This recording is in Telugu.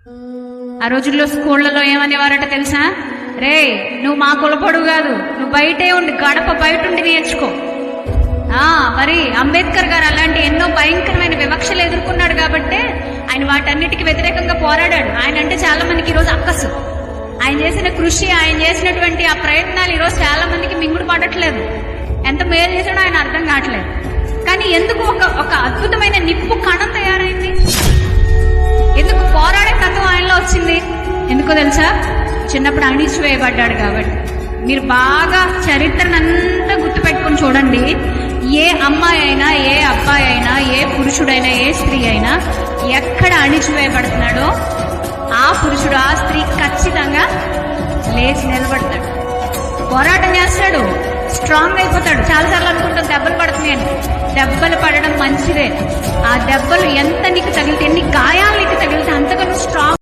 ఆ రోజుల్లో స్కూళ్లలో ఏమనేవారట తెలుసా? రే, నువ్వు మా కులపడు కాదు, నువ్వు బయటే ఉండి గడప బయట ఉండి నేర్చుకో. మరి అంబేద్కర్ గారు అలాంటి ఎన్నో భయంకరమైన వివక్షలు ఎదుర్కొన్నాడు కాబట్టే ఆయన వాటన్నిటికీ వ్యతిరేకంగా పోరాడాడు. ఆయన అంటే చాలా మందికి ఈరోజు అక్కసు. ఆయన చేసిన కృషి, ఆయన చేసినటువంటి ఆ ప్రయత్నాలు ఈరోజు చాలా మందికి మింగుడు పడట్లేదు. ఎంత మేలు చేసాడో ఆయన అర్థం కావట్లేదు. కానీ ఎందుకు ఒక అద్భుతమైన నిప్పు కణం తయారైంది? ఎందుకు పోరాడే తత్వం ఆయనలో వచ్చింది? ఎందుకో తెలుసా? చిన్నప్పుడు అణిచివేయబడ్డాడు కాబట్టి. మీరు బాగా చరిత్రనంతా గుర్తుపెట్టుకుని చూడండి. ఏ అమ్మాయి అయినా, ఏ అబ్బాయి అయినా, ఏ పురుషుడైనా, ఏ స్త్రీ అయినా ఎక్కడ అణిచివేయబడుతున్నాడో ఆ పురుషుడు, ఆ స్త్రీ ఖచ్చితంగా లేచి నిలబడతాడు, పోరాటం చేస్తాడు, స్ట్రాంగ్ అయిపోతాడు. చాలాసార్లు అనుకుంటాం దెబ్బలు పడుతున్నాయని. దెబ్బలు పడడం మంచిదే. ఆ దెబ్బలు ఎంత నీకు తగిలితే, ఎన్ని గాయాలు నీకు తగిలితే అంతగా నువ్వు స్ట్రాంగ్